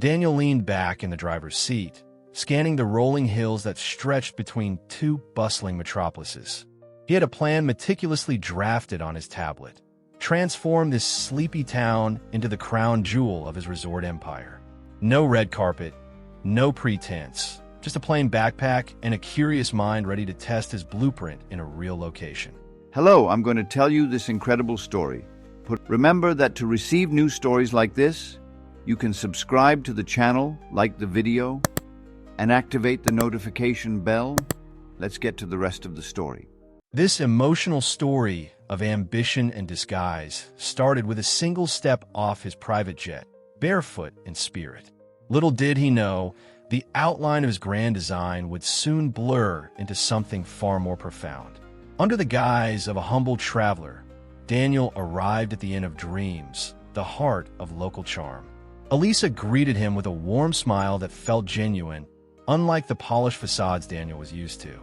Daniel leaned back in the driver's seat, scanning the rolling hills that stretched between two bustling metropolises. He had a plan meticulously drafted on his tablet: transform this sleepy town into the crown jewel of his resort empire. No red carpet, no pretense, just a plain backpack and a curious mind ready to test his blueprint in a real location. Hello, I'm going to tell you this incredible story. Remember that to receive new stories like this, you can subscribe to the channel, like the video, and activate the notification bell. Let's get to the rest of the story. This emotional story of ambition and disguise started with a single step off his private jet, barefoot in spirit. Little did he know, the outline of his grand design would soon blur into something far more profound. Under the guise of a humble traveler, Daniel arrived at the Inn of Dreams, the heart of local charm. Elisa greeted him with a warm smile that felt genuine, unlike the polished facades Daniel was used to.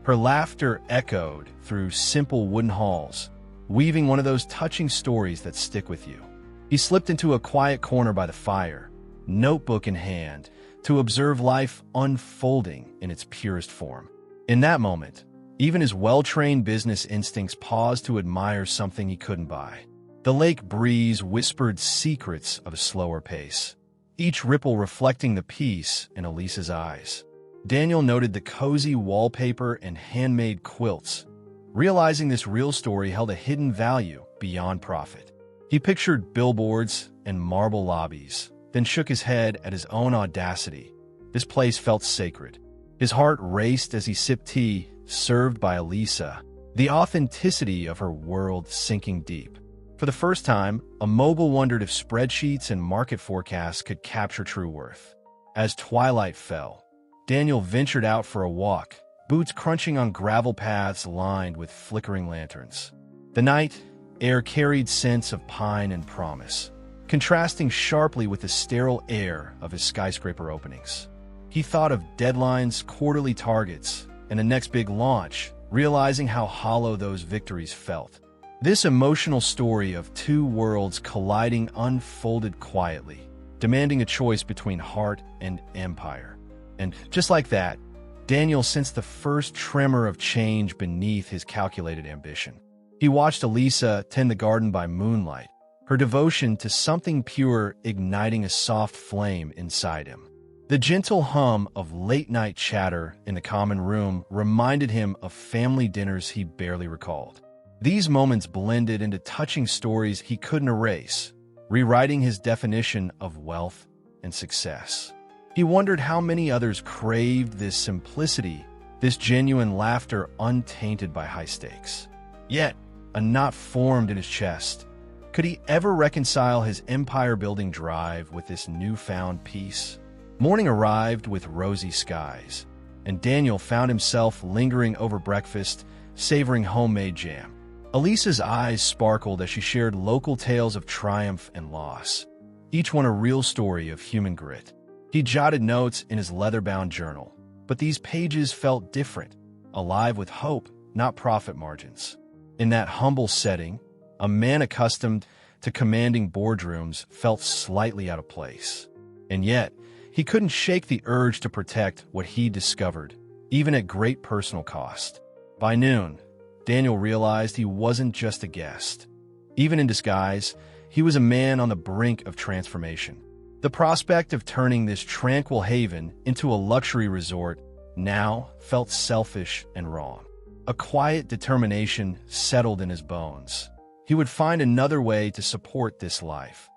Her laughter echoed through simple wooden halls, weaving one of those touching stories that stick with you. He slipped into a quiet corner by the fire, notebook in hand, to observe life unfolding in its purest form. In that moment, even his well-trained business instincts paused to admire something he couldn't buy. The lake breeze whispered secrets of a slower pace, each ripple reflecting the peace in Elisa's eyes. Daniel noted the cozy wallpaper and handmade quilts, realizing this real story held a hidden value beyond profit. He pictured billboards and marble lobbies, then shook his head at his own audacity. This place felt sacred. His heart raced as he sipped tea served by Elisa, the authenticity of her world sinking deep. For the first time, a mogul wondered if spreadsheets and market forecasts could capture true worth. As twilight fell, Daniel ventured out for a walk, boots crunching on gravel paths lined with flickering lanterns. The night air carried scents of pine and promise, contrasting sharply with the sterile air of his skyscraper openings. He thought of deadlines, quarterly targets, and the next big launch, realizing how hollow those victories felt. This emotional story of two worlds colliding unfolded quietly, demanding a choice between heart and empire. And just like that, Daniel sensed the first tremor of change beneath his calculated ambition. He watched Elisa tend the garden by moonlight, her devotion to something pure igniting a soft flame inside him. The gentle hum of late-night chatter in the common room reminded him of family dinners he barely recalled. These moments blended into touching stories he couldn't erase, rewriting his definition of wealth and success. He wondered how many others craved this simplicity, this genuine laughter untainted by high stakes. Yet, a knot formed in his chest. Could he ever reconcile his empire-building drive with this newfound peace? Morning arrived with rosy skies, and Daniel found himself lingering over breakfast, savoring homemade jam. Elisa's eyes sparkled as she shared local tales of triumph and loss, each one a real story of human grit. He jotted notes in his leather-bound journal, but these pages felt different, alive with hope, not profit margins. In that humble setting, a man accustomed to commanding boardrooms felt slightly out of place. And yet, he couldn't shake the urge to protect what he discovered, even at great personal cost. By noon, Daniel realized he wasn't just a guest. Even in disguise, he was a man on the brink of transformation. The prospect of turning this tranquil haven into a luxury resort now felt selfish and wrong. A quiet determination settled in his bones. He would find another way to support this life,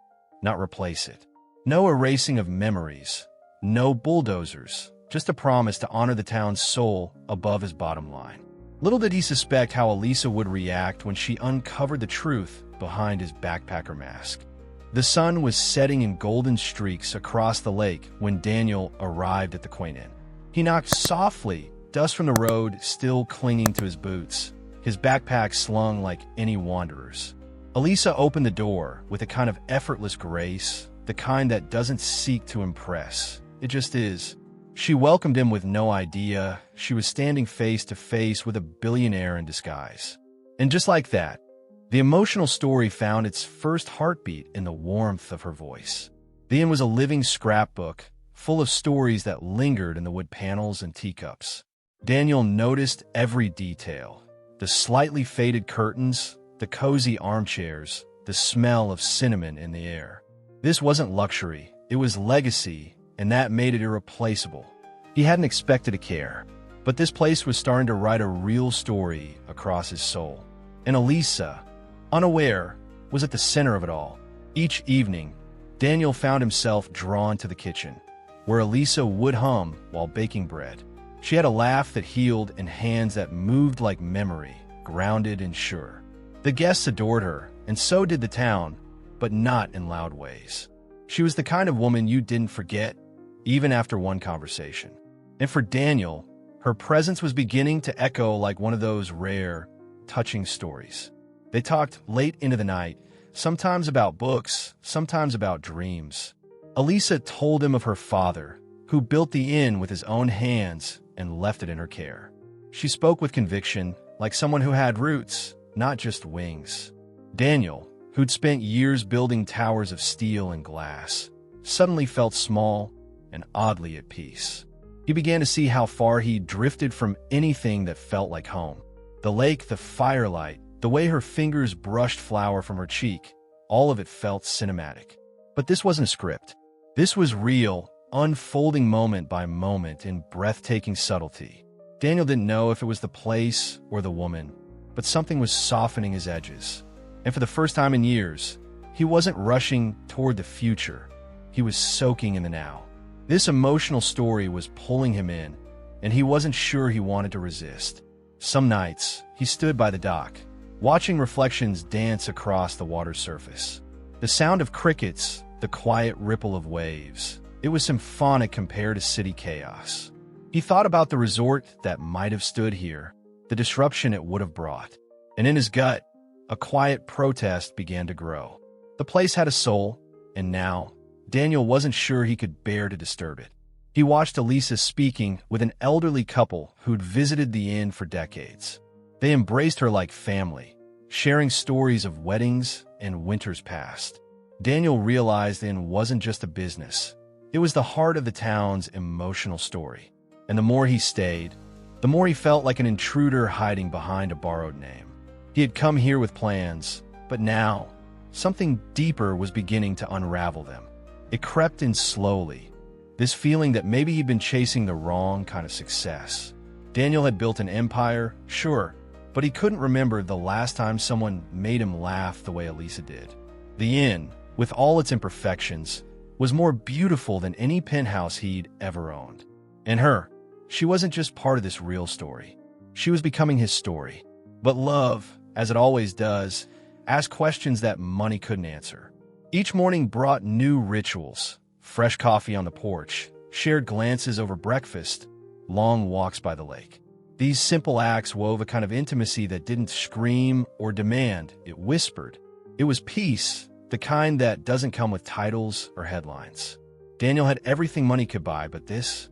not replace it. No erasing of memories, no bulldozers, just a promise to honor the town's soul above his bottom line. Little did he suspect how Elisa would react when she uncovered the truth behind his backpacker mask. The sun was setting in golden streaks across the lake when Daniel arrived at the quaint inn. He knocked softly, dust from the road still clinging to his boots, his backpack slung like any wanderer's. Elisa opened the door with a kind of effortless grace, the kind that doesn't seek to impress. It just is. She welcomed him with no idea she was standing face to face with a billionaire in disguise. And just like that, the emotional story found its first heartbeat in the warmth of her voice. The inn was a living scrapbook, full of stories that lingered in the wood panels and teacups. Daniel noticed every detail: the slightly faded curtains, the cozy armchairs, the smell of cinnamon in the air. This wasn't luxury, it was legacy, and that made it irreplaceable. He hadn't expected to care, but this place was starting to write a real story across his soul. And Elisa, unaware, was at the center of it all. Each evening, Daniel found himself drawn to the kitchen, where Elisa would hum while baking bread. She had a laugh that healed and hands that moved like memory, grounded and sure. The guests adored her, and so did the town, but not in loud ways. She was the kind of woman you didn't forget, even after one conversation. And for Daniel, her presence was beginning to echo like one of those rare, touching stories. They talked late into the night, sometimes about books, sometimes about dreams. Elisa told him of her father, who built the inn with his own hands and left it in her care. She spoke with conviction, like someone who had roots, not just wings. Daniel, who'd spent years building towers of steel and glass, suddenly felt small and oddly at peace. He began to see how far he'd drifted from anything that felt like home. The lake, the firelight, the way her fingers brushed flour from her cheek, all of it felt cinematic. But this wasn't a script. This was real, unfolding moment by moment in breathtaking subtlety. Daniel didn't know if it was the place or the woman, but something was softening his edges. And for the first time in years, he wasn't rushing toward the future. He was soaking in the now. This emotional story was pulling him in, and he wasn't sure he wanted to resist. Some nights, he stood by the dock, watching reflections dance across the water's surface. The sound of crickets, the quiet ripple of waves, it was symphonic compared to city chaos. He thought about the resort that might have stood here, the disruption it would have brought. And in his gut, a quiet protest began to grow. The place had a soul, and now, Daniel wasn't sure he could bear to disturb it. He watched Elisa speaking with an elderly couple who'd visited the inn for decades. They embraced her like family, sharing stories of weddings and winters past. Daniel realized the inn wasn't just a business. It was the heart of the town's emotional story. And the more he stayed, the more he felt like an intruder hiding behind a borrowed name. He had come here with plans, but now, something deeper was beginning to unravel them. It crept in slowly, this feeling that maybe he'd been chasing the wrong kind of success. Daniel had built an empire, sure, but he couldn't remember the last time someone made him laugh the way Elisa did. The inn, with all its imperfections, was more beautiful than any penthouse he'd ever owned. And her, she wasn't just part of this real story. She was becoming his story. But love, as it always does, asked questions that money couldn't answer. Each morning brought new rituals: fresh coffee on the porch, shared glances over breakfast, long walks by the lake. These simple acts wove a kind of intimacy that didn't scream or demand, it whispered. It was peace, the kind that doesn't come with titles or headlines. Daniel had everything money could buy, but this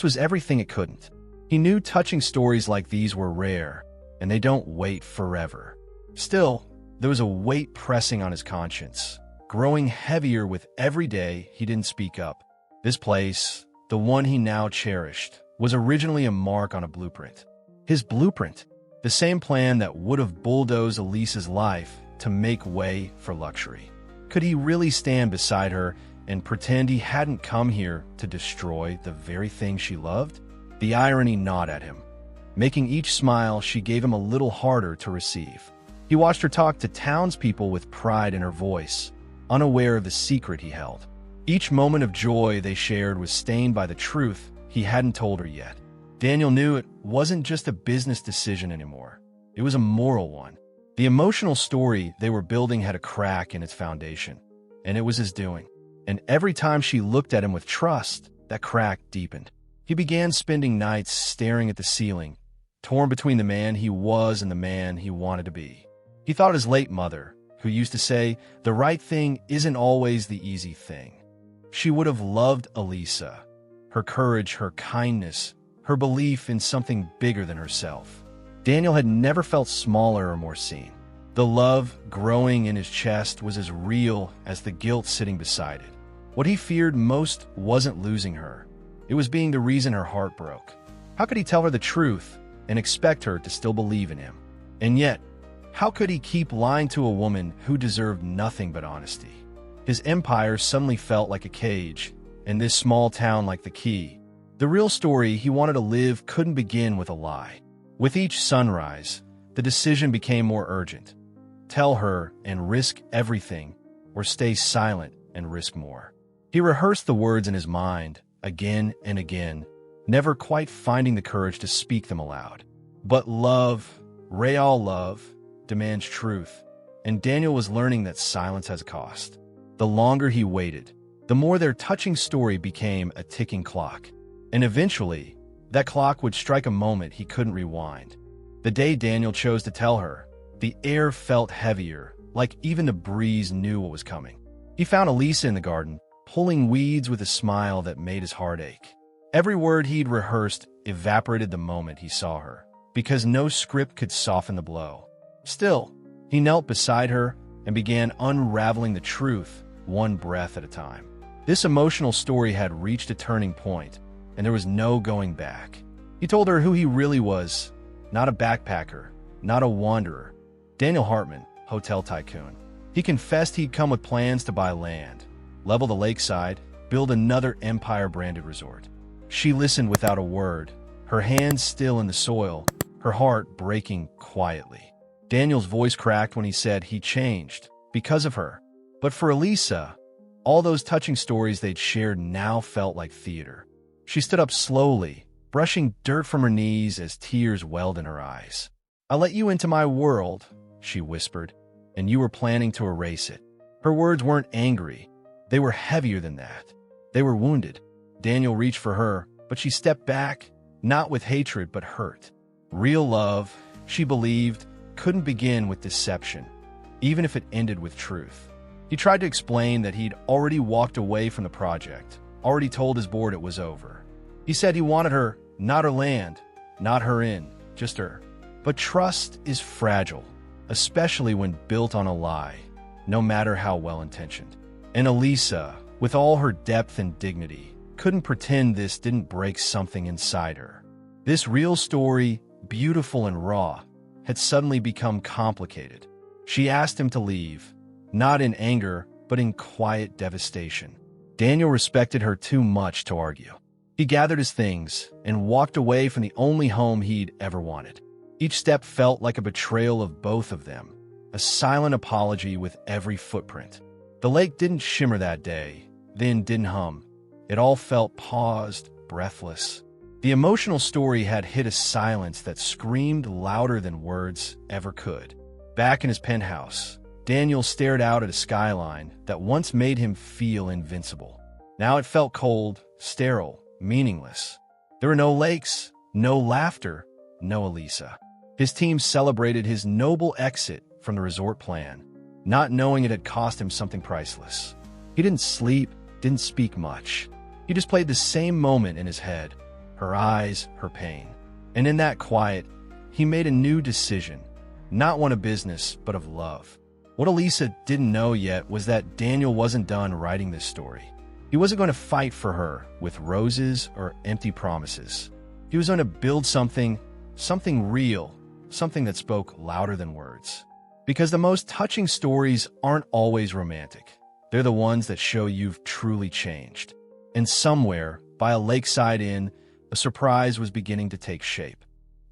was everything it couldn't. He knew touching stories like these were rare, and they don't wait forever. Still, there was a weight pressing on his conscience, growing heavier with every day he didn't speak up. This place, the one he now cherished, was originally a mark on a blueprint. His blueprint, the same plan that would have bulldozed Elisa's life to make way for luxury. Could he really stand beside her and pretend he hadn't come here to destroy the very thing she loved? The irony gnawed at him, making each smile she gave him a little harder to receive. He watched her talk to townspeople with pride in her voice, unaware of the secret he held. Each moment of joy they shared was stained by the truth he hadn't told her yet. Daniel knew it wasn't just a business decision anymore. It was a moral one. The emotional story they were building had a crack in its foundation, and it was his doing. And every time she looked at him with trust, that crack deepened. He began spending nights staring at the ceiling, torn between the man he was and the man he wanted to be. He thought of his late mother, who used to say, "The right thing isn't always the easy thing." She would have loved Elisa, her courage, her kindness, her belief in something bigger than herself. Daniel had never felt smaller or more seen. The love growing in his chest was as real as the guilt sitting beside it. What he feared most wasn't losing her. It was being the reason her heart broke. How could he tell her the truth and expect her to still believe in him? And yet, how could he keep lying to a woman who deserved nothing but honesty? His empire suddenly felt like a cage, and this small town like the key. The real story he wanted to live couldn't begin with a lie. With each sunrise, the decision became more urgent. Tell her and risk everything, or stay silent and risk more. He rehearsed the words in his mind, again and again, never quite finding the courage to speak them aloud. But love, real love, demands truth, and Daniel was learning that silence has a cost. The longer he waited, the more their touching story became a ticking clock. And eventually, that clock would strike a moment he couldn't rewind. The day Daniel chose to tell her, the air felt heavier, like even the breeze knew what was coming. He found Elisa in the garden, pulling weeds with a smile that made his heart ache. Every word he'd rehearsed evaporated the moment he saw her, because no script could soften the blow. Still, he knelt beside her and began unraveling the truth, one breath at a time. This emotional story had reached a turning point, and there was no going back. He told her who he really was, not a backpacker, not a wanderer. Daniel Hartman, hotel tycoon. He confessed he'd come with plans to buy land, level the lakeside, build another empire-branded resort. She listened without a word, her hands still in the soil, her heart breaking quietly. Daniel's voice cracked when he said he changed because of her. But for Elisa, all those touching stories they'd shared now felt like theater. She stood up slowly, brushing dirt from her knees as tears welled in her eyes. "I let you into my world," she whispered, "and you were planning to erase it." Her words weren't angry. They were heavier than that. They were wounded. Daniel reached for her, but she stepped back, not with hatred but hurt. Real love, she believed, couldn't begin with deception, even if it ended with truth. He tried to explain that he'd already walked away from the project, already told his board it was over. He said he wanted her, not her land, not her inn, just her. But trust is fragile, especially when built on a lie, no matter how well-intentioned. And Elisa, with all her depth and dignity, couldn't pretend this didn't break something inside her. This real story, beautiful and raw, had suddenly become complicated. She asked him to leave, not in anger, but in quiet devastation. Daniel respected her too much to argue. He gathered his things and walked away from the only home he'd ever wanted. Each step felt like a betrayal of both of them, a silent apology with every footprint. The lake didn't shimmer that day, then didn't hum. It all felt paused, breathless. The emotional story had hit a silence that screamed louder than words ever could. Back in his penthouse, Daniel stared out at a skyline that once made him feel invincible. Now it felt cold, sterile, meaningless. There were no lakes, no laughter, no Elisa. His team celebrated his noble exit from the resort plan, not knowing it had cost him something priceless. He didn't sleep, didn't speak much. He just played the same moment in his head, her eyes, her pain. And in that quiet, he made a new decision, not one of business, but of love. What Elisa didn't know yet was that Daniel wasn't done writing this story. He wasn't going to fight for her with roses or empty promises. He was going to build something real, something that spoke louder than words. Because the most touching stories aren't always romantic. They're the ones that show you've truly changed. And somewhere, by a lakeside inn, a surprise was beginning to take shape.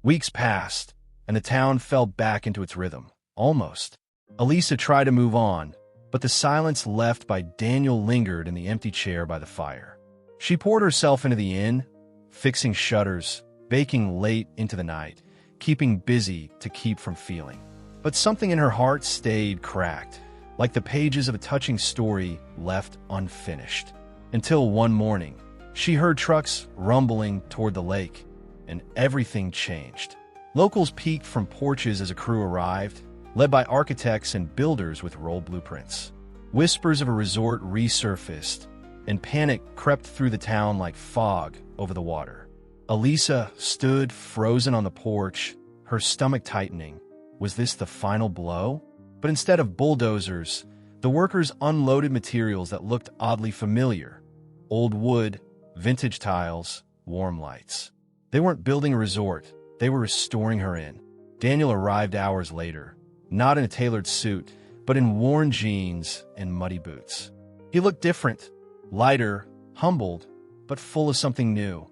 Weeks passed, and the town fell back into its rhythm, almost. Elisa tried to move on, but the silence left by Daniel lingered in the empty chair by the fire. She poured herself into the inn, fixing shutters, baking late into the night, keeping busy to keep from feeling. But something in her heart stayed cracked, like the pages of a touching story left unfinished. Until one morning, she heard trucks rumbling toward the lake, and everything changed. Locals peeked from porches as a crew arrived, led by architects and builders with rolled blueprints. Whispers of a resort resurfaced, and panic crept through the town like fog over the water. Elisa stood frozen on the porch, her stomach tightening. Was this the final blow? But instead of bulldozers, The workers unloaded materials that looked oddly familiar: old wood, vintage tiles, warm lights. They weren't building a resort, they were restoring her inn. Daniel arrived hours later, not in a tailored suit, but in worn jeans and muddy boots. He looked different, lighter, humbled, but full of something new: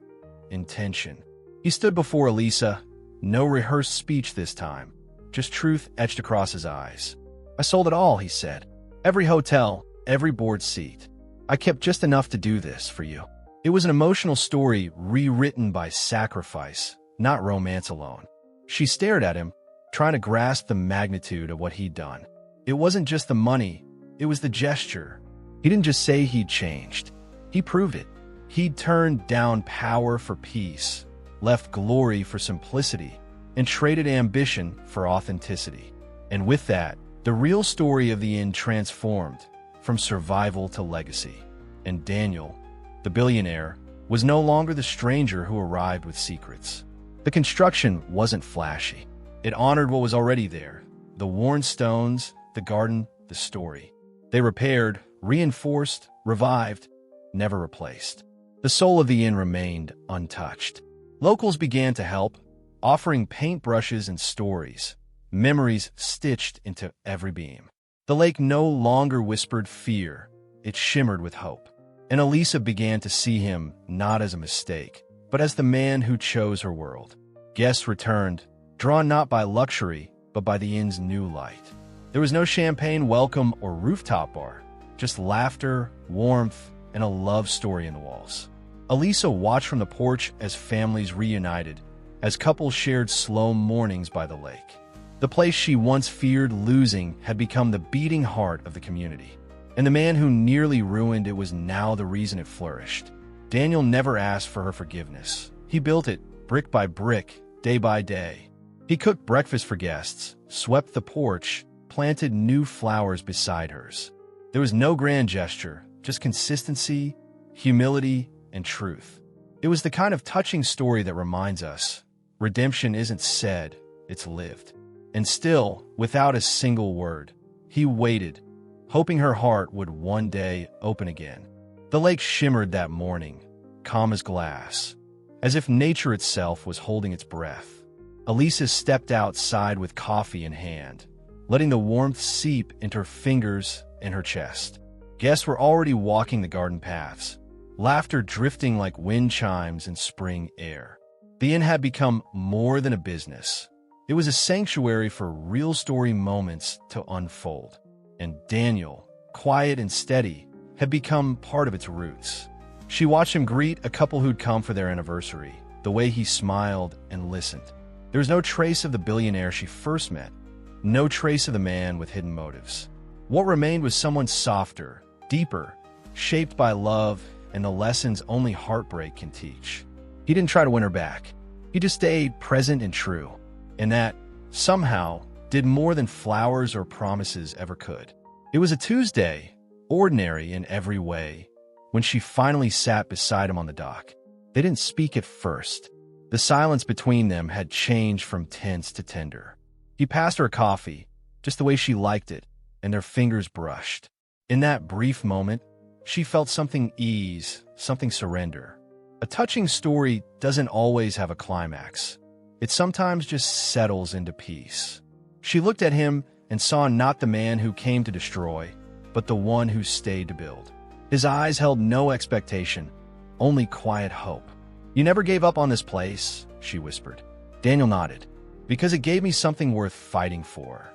intention. He stood before Elisa, no rehearsed speech this time, just truth etched across his eyes. "I sold it all," he said. "Every hotel, every board seat. I kept just enough to do this for you." It was an emotional story rewritten by sacrifice, not romance alone. She stared at him, trying to grasp the magnitude of what he'd done. It wasn't just the money, it was the gesture. He didn't just say he'd changed. He proved it. He'd turned down power for peace, left glory for simplicity, and traded ambition for authenticity. And with that, the real story of the inn transformed from survival to legacy. And Daniel, the billionaire, was no longer the stranger who arrived with secrets. The construction wasn't flashy. It honored what was already there: the worn stones, the garden, the story. They repaired, reinforced, revived, never replaced. The soul of the inn remained untouched. Locals began to help, offering paintbrushes and stories, memories stitched into every beam. The lake no longer whispered fear, it shimmered with hope. And Elisa began to see him not as a mistake, but as the man who chose her world. Guests returned, drawn not by luxury, but by the inn's new light. There was no champagne welcome or rooftop bar, just laughter, warmth, and a love story in the walls. Elisa watched from the porch as families reunited, as couples shared slow mornings by the lake. The place she once feared losing had become the beating heart of the community. And the man who nearly ruined it was now the reason it flourished. Daniel never asked for her forgiveness. He built it, brick by brick, day by day. He cooked breakfast for guests, swept the porch, planted new flowers beside hers. There was no grand gesture, just consistency, humility, and truth. It was the kind of touching story that reminds us redemption isn't said, it's lived. And still, without a single word, he waited, hoping her heart would one day open again. The lake shimmered that morning, calm as glass, as if nature itself was holding its breath. Elisa stepped outside with coffee in hand, letting the warmth seep into her fingers and her chest. Guests were already walking the garden paths, laughter drifting like wind chimes in spring air. The inn had become more than a business. It was a sanctuary for real story moments to unfold. And Daniel, quiet and steady, had become part of its roots. She watched him greet a couple who'd come for their anniversary, the way he smiled and listened. There was no trace of the billionaire she first met, no trace of the man with hidden motives. What remained was someone softer, deeper, shaped by love and the lessons only heartbreak can teach. He didn't try to win her back. He just stayed present and true. And that, somehow, did more than flowers or promises ever could. It was a Tuesday, ordinary in every way, when she finally sat beside him on the dock. They didn't speak at first. The silence between them had changed from tense to tender. He passed her a coffee, just the way she liked it, and their fingers brushed. In that brief moment, she felt something ease, something surrender. A touching story doesn't always have a climax. It sometimes just settles into peace. She looked at him and saw not the man who came to destroy, but the one who stayed to build. His eyes held no expectation, only quiet hope. "You never gave up on this place," she whispered. Daniel nodded. "Because it gave me something worth fighting for."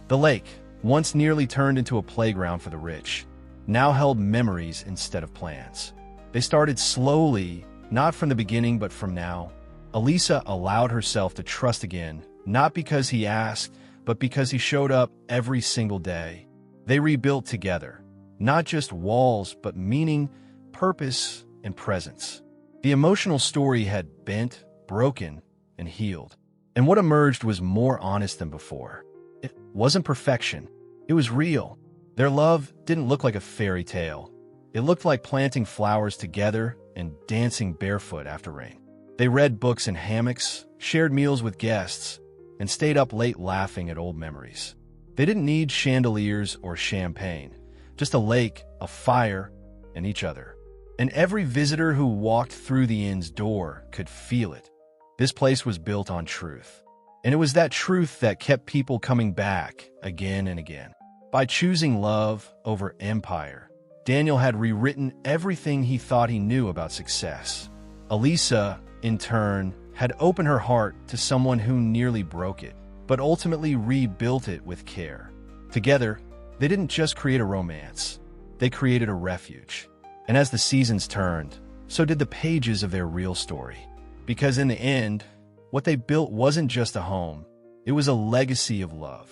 The lake, once nearly turned into a playground for the rich, now held memories instead of plans. They started slowly, not from the beginning but from now. Elisa allowed herself to trust again, not because he asked, but because he showed up every single day. They rebuilt together, not just walls, but meaning, purpose, and presence. The emotional story had bent, broken, and healed. And what emerged was more honest than before. It wasn't perfection. It was real. Their love didn't look like a fairy tale. It looked like planting flowers together and dancing barefoot after rain. They read books in hammocks, shared meals with guests, and stayed up late laughing at old memories. They didn't need chandeliers or champagne. Just a lake, a fire, and each other. And every visitor who walked through the inn's door could feel it. This place was built on truth. And it was that truth that kept people coming back again and again. By choosing love over empire, Daniel had rewritten everything he thought he knew about success. Elisa, in turn, had opened her heart to someone who nearly broke it, but ultimately rebuilt it with care. Together, they didn't just create a romance, they created a refuge. And as the seasons turned, so did the pages of their real story. Because in the end, what they built wasn't just a home, it was a legacy of love.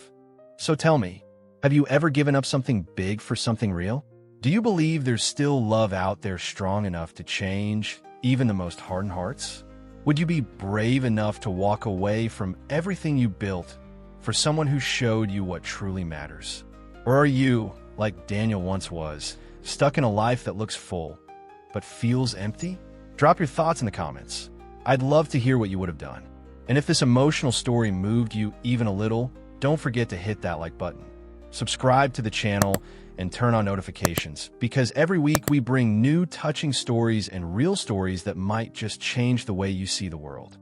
So tell me, have you ever given up something big for something real? Do you believe there's still love out there strong enough to change even the most hardened hearts? Would you be brave enough to walk away from everything you built for someone who showed you what truly matters? Or are you, like Daniel once was, stuck in a life that looks full but feels empty? Drop your thoughts in the comments. I'd love to hear what you would have done. And if this emotional story moved you even a little, don't forget to hit that like button. Subscribe to the channel and turn on notifications, because every week we bring new touching stories and real stories that might just change the way you see the world.